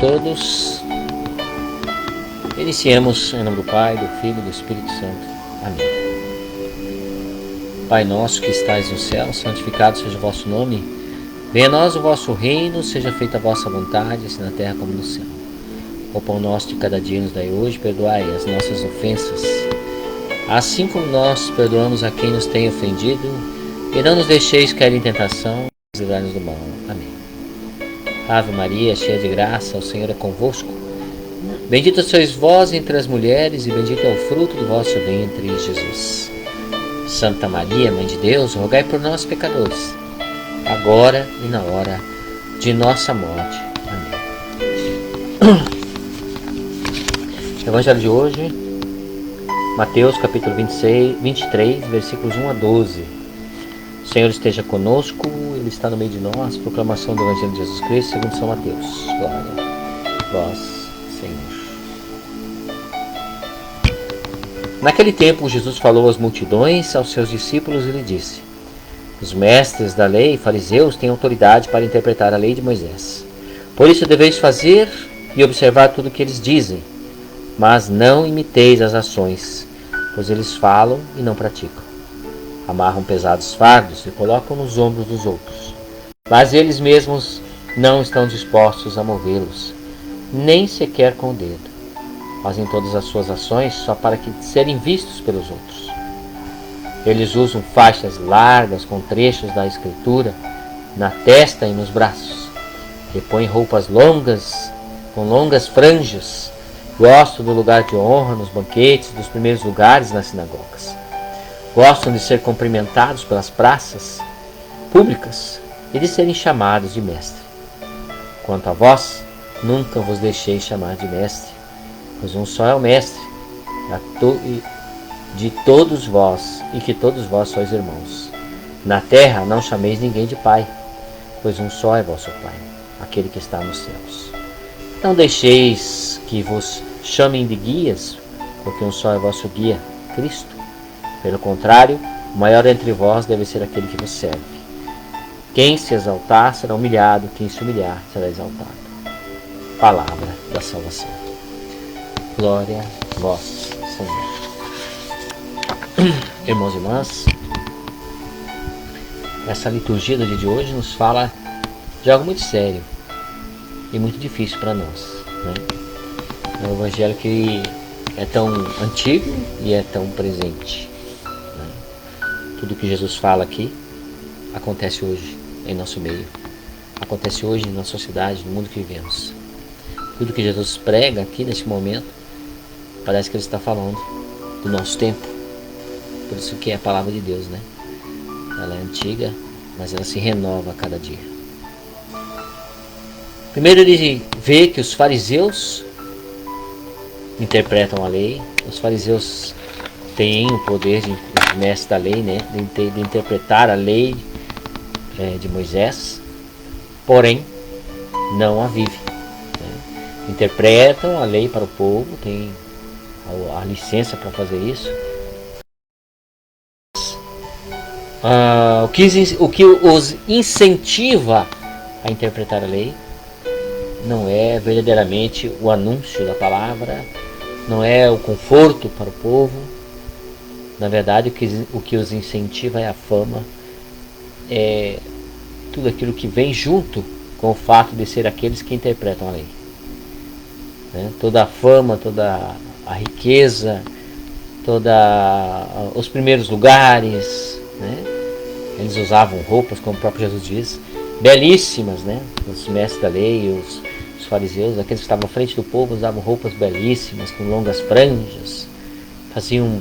todos. Iniciemos em nome do Pai, do Filho e do Espírito Santo. Amém. Pai nosso que estais no céu, santificado seja o vosso nome. Venha a nós o vosso reino, seja feita a vossa vontade, assim na terra como no céu. O pão nosso de cada dia nos dai hoje, perdoai as nossas ofensas, assim como nós perdoamos a quem nos tem ofendido, e não nos deixeis cair em tentação, mas livrai-nos do mal. Amém. Ave Maria, cheia de graça, o Senhor é convosco. Bendita sois vós entre as mulheres, e bendito é o fruto do vosso ventre, Jesus. Santa Maria, Mãe de Deus, rogai por nós, pecadores, agora e na hora de nossa morte. Amém. Evangelho de hoje, Mateus capítulo 23, versículos 1 a 12. O Senhor esteja conosco, Ele está no meio de nós. Proclamação do Evangelho de Jesus Cristo segundo São Mateus. Glória a vós, Senhor. Naquele tempo, Jesus falou às multidões, aos seus discípulos, e lhe disse: os mestres da lei e fariseus têm autoridade para interpretar a lei de Moisés. Por isso deveis fazer e observar tudo o que eles dizem, mas não imiteis as ações, pois eles falam e não praticam. Amarram pesados fardos e colocam nos ombros dos outros, mas eles mesmos não estão dispostos a movê-los, nem sequer com o dedo. Fazem todas as suas ações só para serem vistos pelos outros. Eles usam faixas largas com trechos da Escritura na testa e nos braços. Repõem roupas longas, com longas franjas. Gostam do lugar de honra nos banquetes, dos primeiros lugares nas sinagogas. Gostam de ser cumprimentados pelas praças públicas e de serem chamados de mestre. Quanto a vós, nunca vos deixei chamar de mestre, pois um só é o mestre de todos vós, e que todos vós sois irmãos. Na terra não chameis ninguém de pai, pois um só é vosso Pai, aquele que está nos céus. Não deixeis que vos chamem de guias, porque um só é vosso guia, Cristo. Pelo contrário, o maior entre vós deve ser aquele que vos serve. Quem se exaltar será humilhado, quem se humilhar será exaltado. Palavra da salvação. Glória a vós, Senhor. Irmãos e irmãs, essa liturgia do dia de hoje nos fala de algo muito sério e muito difícil para nós, né? É um evangelho que é tão antigo e é tão presente, né? Tudo que Jesus fala aqui acontece hoje em nosso meio, acontece hoje na sociedade, no mundo que vivemos. Tudo que Jesus prega aqui nesse momento parece que Ele está falando do nosso tempo. Por isso que é a palavra de Deus, né? Ela é antiga, mas ela se renova a cada dia. Primeiro ele vê que os fariseus interpretam a lei. Os fariseus têm o poder de mestre da lei, né? De interpretar a lei de Moisés, porém não a vivem, né? Interpretam a lei para o povo, têm a licença para fazer isso. O que os incentiva a interpretar a lei não é verdadeiramente o anúncio da palavra, não é o conforto para o povo. Na verdade, o que os incentiva é a fama, é tudo aquilo que vem junto com o fato de ser aqueles que interpretam a lei, né? Toda a fama, toda a riqueza, todos os primeiros lugares, né? Eles usavam roupas, como o próprio Jesus diz, belíssimas, né? Os mestres da lei, os fariseus, aqueles que estavam à frente do povo, usavam roupas belíssimas, com longas franjas, faziam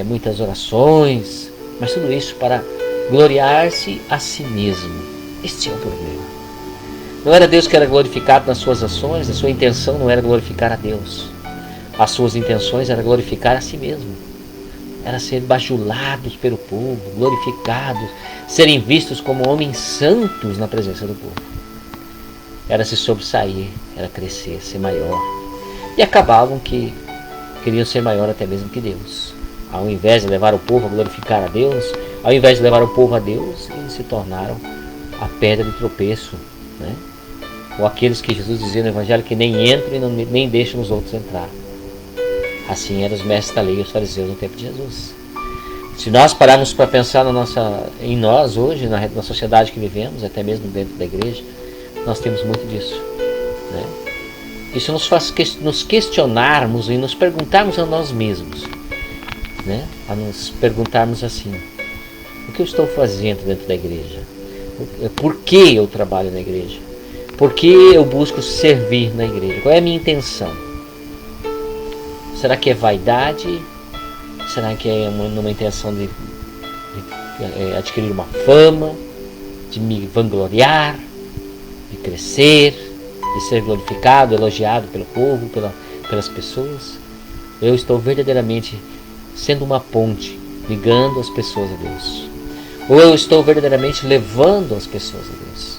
muitas orações, mas tudo isso para gloriar-se a si mesmo. Este é o problema. Não era Deus que era glorificado nas suas ações, a sua intenção não era glorificar a Deus. As suas intenções eram glorificar a si mesmo. Era ser bajulados pelo povo, glorificados, serem vistos como homens santos na presença do povo. Era se sobressair, era crescer, ser maior. E acabavam que queriam ser maior até mesmo que Deus. Ao invés de levar o povo a glorificar a Deus, ao invés de levar o povo a Deus, eles se tornaram a pedra de tropeço, né? ou aqueles que Jesus dizia no Evangelho que nem entram e nem deixam os outros entrar. Assim eram os mestres da lei e os fariseus no tempo de Jesus. Se nós pararmos para pensar em nós hoje, na sociedade que vivemos, até mesmo dentro da igreja, nós temos muito disso, né? Isso nos faz nos questionarmos e nos perguntarmos a nós mesmos, né? A nos perguntarmos assim: o que eu estou fazendo dentro da igreja? Por que eu trabalho na igreja? Por que eu busco servir na igreja? Qual é a minha intenção? Será que é vaidade? Será que é numa intenção de adquirir uma fama, de me vangloriar, de crescer, de ser glorificado, elogiado pelo povo, pelas pessoas? Eu estou verdadeiramente sendo uma ponte, ligando as pessoas a Deus? Ou eu estou verdadeiramente levando as pessoas a Deus?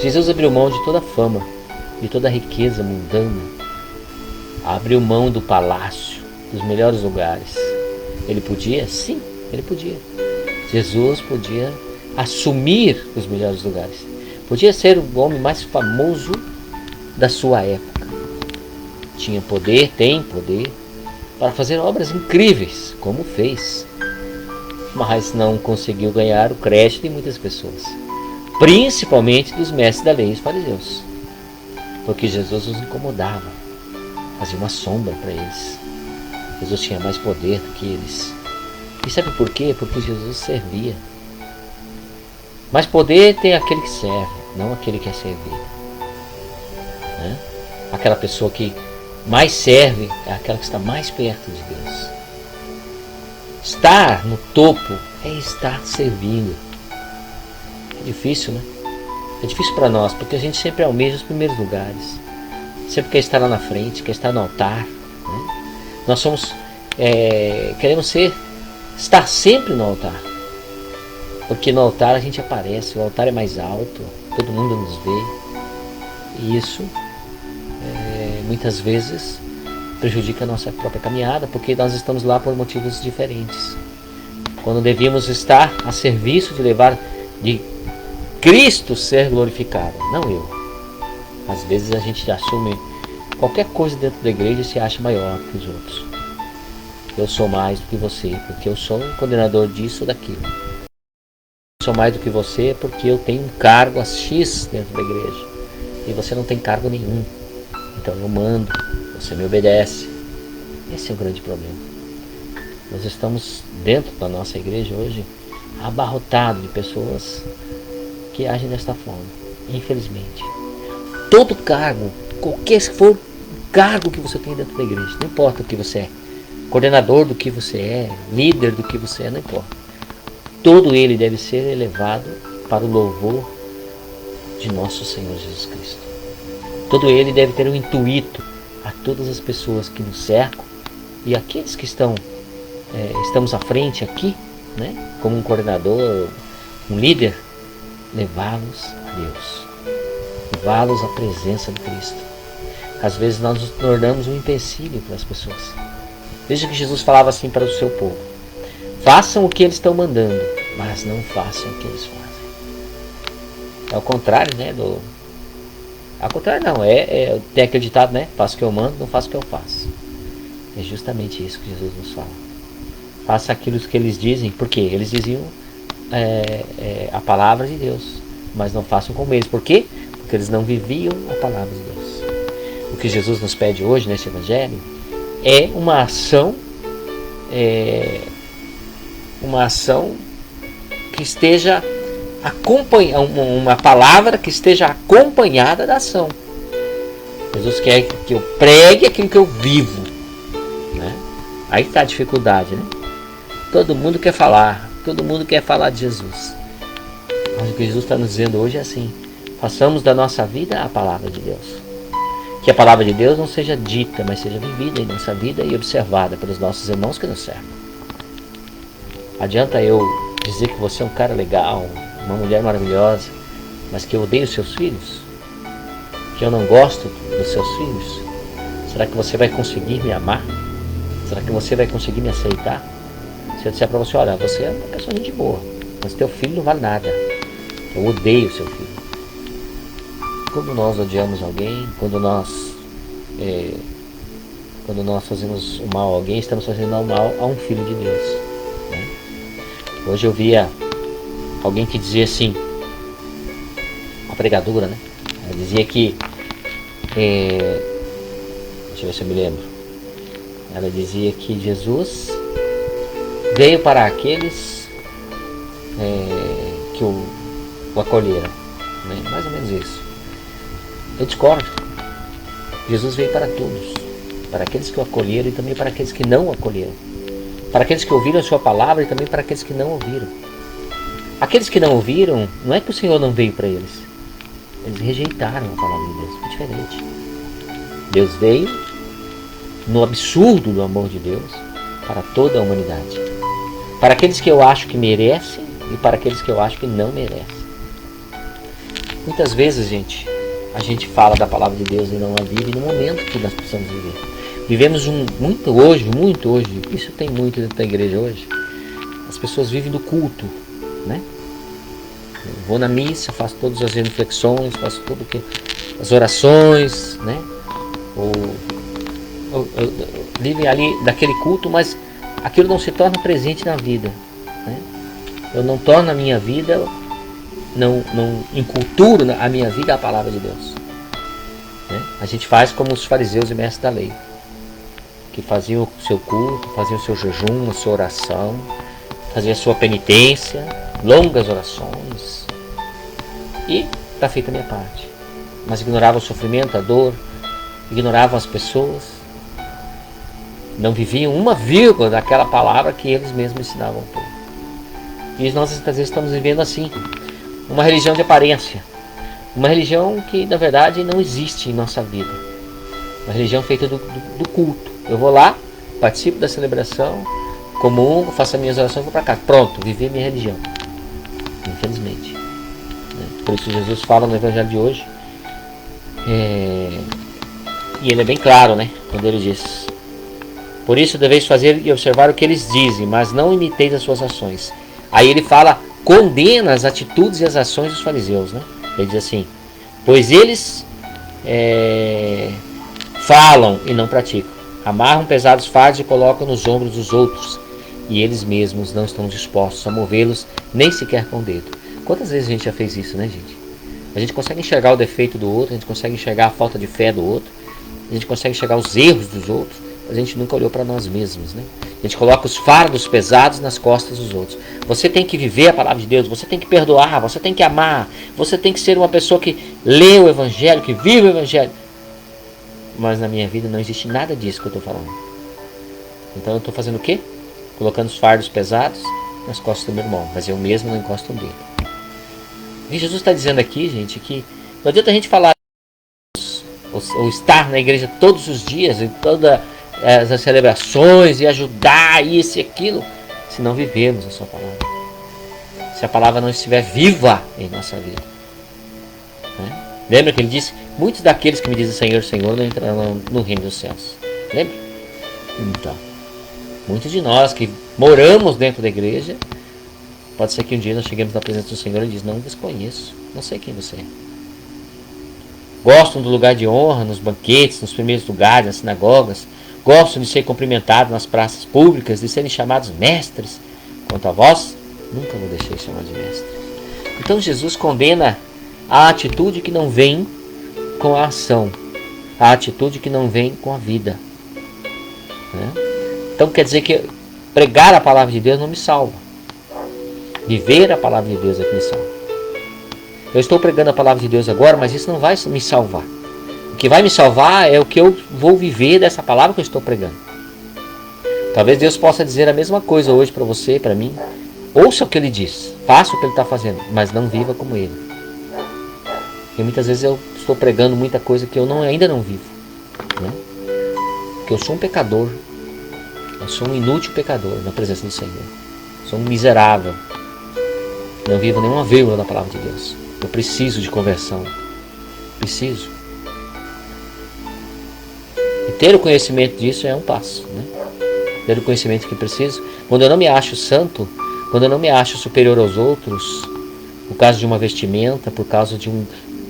Jesus abriu mão de toda a fama, de toda a riqueza mundana. Abriu mão do palácio, dos melhores lugares. Ele podia? Sim, ele podia. Jesus podia assumir os melhores lugares. Podia ser o homem mais famoso da sua época. Tinha poder, tem poder, para fazer obras incríveis, como fez. Mas não conseguiu ganhar o crédito de muitas pessoas, principalmente dos mestres da lei e os fariseus, porque Jesus os incomodava, fazia uma sombra para eles. Jesus tinha mais poder do que eles. E sabe por quê? Porque Jesus servia. Mas poder tem aquele que serve, não aquele que é servido, né? Aquela pessoa que mais serve é aquela que está mais perto de Deus. Estar no topo é estar servindo. É difícil, né? É difícil para nós, porque a gente sempre almeja os primeiros lugares. Sempre quer estar lá na frente, quer estar no altar, né? Nós queremos estar sempre no altar. Porque no altar a gente aparece, o altar é mais alto, todo mundo nos vê. E isso muitas vezes prejudica a nossa própria caminhada, porque nós estamos lá por motivos diferentes. Quando devíamos estar a serviço de Cristo ser glorificado, não eu. Às vezes a gente assume qualquer coisa dentro da igreja e se acha maior que os outros. Eu sou mais do que você, porque eu sou um coordenador disso ou daquilo. Eu sou mais do que você porque eu tenho um cargo X dentro da igreja e você não tem cargo nenhum. Então eu mando, você me obedece. Esse é o grande problema. Nós estamos dentro da nossa igreja hoje abarrotados de pessoas que agem desta forma, infelizmente. Todo cargo, qualquer for o cargo que você tem dentro da igreja, não importa o que você é, coordenador do que você é, líder do que você é, não importa. Todo ele deve ser elevado para o louvor de nosso Senhor Jesus Cristo. Todo ele deve ter um intuito a todas as pessoas que nos cercam e aqueles que estamos à frente aqui, né, como um coordenador, um líder, levá-los a Deus, levá-los à presença de Cristo. Às vezes nós nos tornamos um empecilho para as pessoas. Veja que Jesus falava assim para o seu povo: façam o que eles estão mandando, mas não façam o que eles fazem. É o contrário, né? Ao contrário não, tem aquele ditado, né? Faça o que eu mando, não faça o que eu faço. É justamente isso que Jesus nos fala. Faça aquilo que eles dizem, porque eles diziam a palavra de Deus, mas não façam como eles. Por quê? Porque eles não viviam a palavra de Deus. O que Jesus nos pede hoje nesse Evangelho é uma ação que esteja uma palavra que esteja acompanhada da ação. Jesus quer que eu pregue aquilo que eu vivo, né? Aí está a dificuldade, né? Todo mundo quer falar de Jesus. Mas o que Jesus está nos dizendo hoje é assim: façamos da nossa vida a palavra de Deus. Que a palavra de Deus não seja dita, mas seja vivida em nossa vida e observada pelos nossos irmãos que nos cercam. Adianta eu dizer que você é um cara legal, uma mulher maravilhosa, mas que eu odeio seus filhos? Que eu não gosto dos seus filhos? Será que você vai conseguir me amar? Será que você vai conseguir me aceitar? Se eu disser para você: olha, você é uma pessoa de boa, mas teu filho não vale nada, eu odeio seu filho. quando nós odiamos alguém, quando nós fazemos o mal a alguém, estamos fazendo o mal a um filho de Deus, né? Hoje eu via alguém que dizia assim, uma pregadora, né? Ela dizia que, deixa eu ver se eu me lembro, ela dizia que Jesus veio para aqueles que o acolheram, né? Mais ou menos isso. Eu discordo. Jesus veio para todos, para aqueles que o acolheram e também para aqueles que não o acolheram, para aqueles que ouviram a sua palavra e também para aqueles que não ouviram. Aqueles que não ouviram, não é que o Senhor não veio para eles, eles rejeitaram a palavra de Deus. É diferente. Deus veio no absurdo do amor de Deus para toda a humanidade, para aqueles que eu acho que merecem e para aqueles que eu acho que não merecem. Muitas vezes, a gente fala da palavra de Deus e não a vive no momento que nós precisamos viver. Vivemos muito hoje, isso tem muito dentro da igreja hoje. As pessoas vivem do culto, né? Eu vou na missa, faço todas as reflexões, faço tudo que as orações, né? Vivem ali daquele culto, mas aquilo não se torna presente na vida, né? Eu não torno a minha vida, não inculturo a minha vida a palavra de Deus, né? A gente faz como os fariseus e mestres da lei, que faziam o seu culto, faziam o seu jejum, a sua oração, faziam a sua penitência, longas orações, e está feita a minha parte, mas ignoravam o sofrimento, a dor, ignoravam as pessoas, não viviam uma vírgula daquela palavra que eles mesmos ensinavam ao povo. E nós muitas vezes estamos vivendo assim, uma religião de aparência, uma religião que na verdade não existe em nossa vida, uma religião feita do culto. Eu vou lá, participo da celebração, comungo, faço as minhas orações e vou para casa. Pronto, viver minha religião. Infelizmente, né? Por isso Jesus fala no Evangelho de hoje, e ele é bem claro, né? Quando ele diz: por isso deveis fazer e observar o que eles dizem, mas não imiteis as suas ações. Aí ele fala, condena as atitudes e as ações dos fariseus, né? Ele diz assim: pois eles falam e não praticam, amarram pesados fardos e colocam nos ombros dos outros, e eles mesmos não estão dispostos a movê-los nem sequer com o dedo. Quantas vezes a gente já fez isso, né, gente? A gente consegue enxergar o defeito do outro, a gente consegue enxergar a falta de fé do outro, a gente consegue enxergar os erros dos outros, mas a gente nunca olhou para nós mesmos, né? A gente coloca os fardos pesados nas costas dos outros. Você tem que viver a palavra de Deus, você tem que perdoar, você tem que amar, você tem que ser uma pessoa que lê o Evangelho, que vive o Evangelho. Mas na minha vida não existe nada disso que eu estou falando. Então eu estou fazendo o quê? Colocando os fardos pesados nas costas do meu irmão, mas eu mesmo não encosto um dedo. E Jesus está dizendo aqui, gente, que não adianta a gente falar ou estar na igreja todos os dias, em todas as celebrações, e ajudar isso e aquilo, se não vivermos a sua palavra, se a palavra não estiver viva em nossa vida, né? Lembra que ele disse: muitos daqueles que me dizem Senhor, Senhor não entrarão no reino dos céus. Lembra? Então, muitos de nós que moramos dentro da igreja, pode ser que um dia nós cheguemos na presença do Senhor e diz: não vos conheço, não sei quem você é. Gostam do lugar de honra, nos banquetes, nos primeiros lugares, nas sinagogas, gostam de ser cumprimentados nas praças públicas, de serem chamados mestres. Quanto a vós, nunca vos deixei chamar de mestre. Então Jesus condena a atitude que não vem com a ação, a atitude que não vem com a vida, né? Então quer dizer que pregar a palavra de Deus não me salva. Viver a palavra de Deus é que me salva. Eu estou pregando a palavra de Deus agora, mas isso não vai me salvar. O que vai me salvar é o que eu vou viver dessa palavra que eu estou pregando. Talvez Deus possa dizer a mesma coisa hoje para você, para mim. Ouça o que Ele diz, faça o que Ele está fazendo, mas não viva como Ele. Porque muitas vezes eu estou pregando muita coisa que eu ainda não vivo, né? Porque eu sou um pecador. Eu sou um inútil pecador na presença do Senhor. Sou um miserável. Não vivo nenhuma vírgula da palavra de Deus. Eu preciso de conversão. Preciso. E ter o conhecimento disso é um passo, né? Ter o conhecimento que preciso. Quando eu não me acho santo, quando eu não me acho superior aos outros, por causa de uma vestimenta, por causa de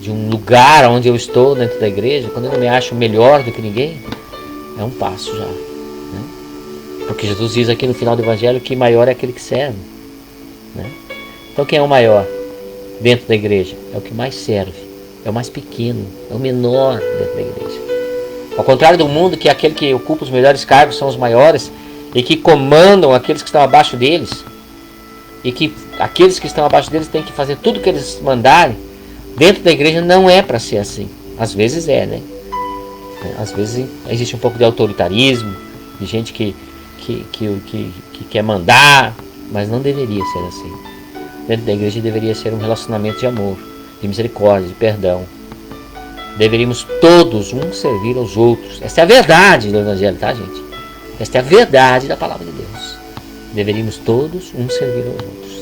de um lugar onde eu estou dentro da igreja, quando eu não me acho melhor do que ninguém, é um passo já, né? Porque Jesus diz aqui no final do Evangelho que maior é aquele que serve, né? Então quem é o maior dentro da igreja? É o que mais serve, é o mais pequeno, é o menor dentro da igreja. Ao contrário do mundo, que é aquele que ocupa os melhores cargos são os maiores e que comandam aqueles que estão abaixo deles, e que aqueles que estão abaixo deles têm que fazer tudo o que eles mandarem. Dentro da igreja não é para ser assim. Às vezes é, né? Às vezes existe um pouco de autoritarismo, de gente que quer mandar, mas não deveria ser assim. Dentro da igreja deveria ser um relacionamento de amor, de misericórdia, de perdão. Deveríamos todos uns servir aos outros. Essa é a verdade do Evangelho, tá, gente? Esta é a verdade da palavra de Deus. Deveríamos todos uns servir aos outros.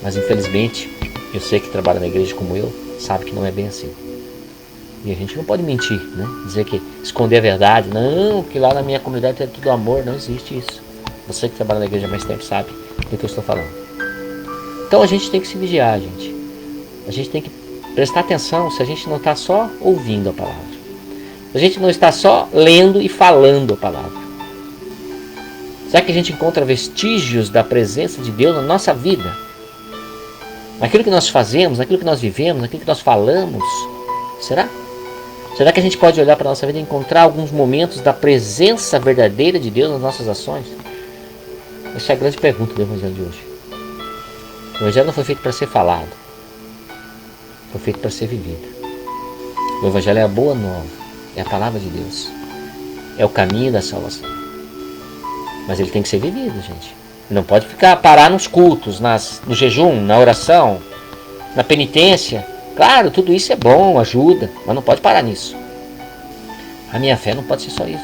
Mas infelizmente, eu sei que trabalha na igreja como eu, sabe que não é bem assim. E a gente não pode mentir, né? Dizer que esconder a verdade. Não, que lá na minha comunidade é tudo amor. Não existe isso. Você que trabalha na igreja há mais tempo sabe do que eu estou falando. Então a gente tem que se vigiar, gente. A gente tem que prestar atenção se a gente não está só ouvindo a palavra. Se a gente não está só lendo e falando a palavra. Será que a gente encontra vestígios da presença de Deus na nossa vida? Naquilo que nós fazemos, naquilo que nós vivemos, naquilo que nós falamos? Será? Será que a gente pode olhar para a nossa vida e encontrar alguns momentos da presença verdadeira de Deus nas nossas ações? Essa é a grande pergunta do Evangelho de hoje. O Evangelho não foi feito para ser falado. Foi feito para ser vivido. O Evangelho é a boa nova. É a palavra de Deus. É o caminho da salvação. Mas ele tem que ser vivido, gente. Não pode parar nos cultos, no jejum, na oração, na penitência. Claro, tudo isso é bom, ajuda, mas não pode parar nisso. A minha fé não pode ser só isso.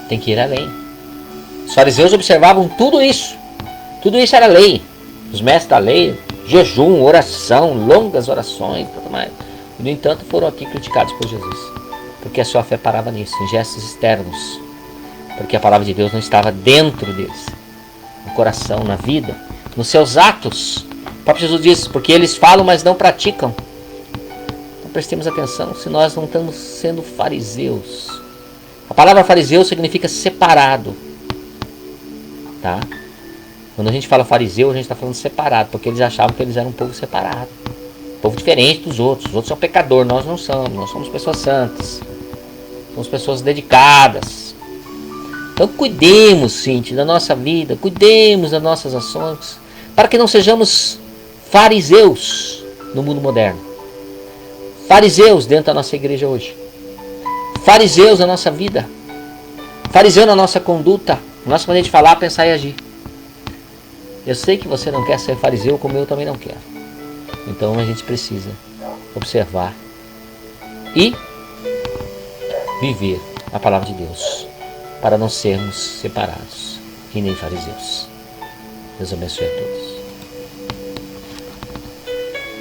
Tem que ir além. Os fariseus observavam tudo isso. Tudo isso era lei. Os mestres da lei, jejum, oração, longas orações, tudo mais. E, no entanto, foram aqui criticados por Jesus. Porque a sua fé parava nisso, em gestos externos. Porque a palavra de Deus não estava dentro deles. No coração, na vida, nos seus atos. O próprio Jesus disse, porque eles falam, mas não praticam. Então prestemos atenção se nós não estamos sendo fariseus. A palavra fariseu significa separado. Tá? Quando a gente fala fariseu, a gente está falando separado, porque eles achavam que eles eram um povo separado. Um povo diferente dos outros. Os outros são pecadores, nós não somos. Nós somos pessoas santas. Somos pessoas dedicadas. Então cuidemos, sim, da nossa vida, cuidemos das nossas ações, para que não sejamos fariseus no mundo moderno. Fariseus dentro da nossa igreja hoje. Fariseus na nossa vida. Fariseu na nossa conduta, na nossa maneira de falar, pensar e agir. Eu sei que você não quer ser fariseu, como eu também não quero. Então a gente precisa observar e viver a palavra de Deus, para não sermos separados e nem fariseus. Deus abençoe a todos.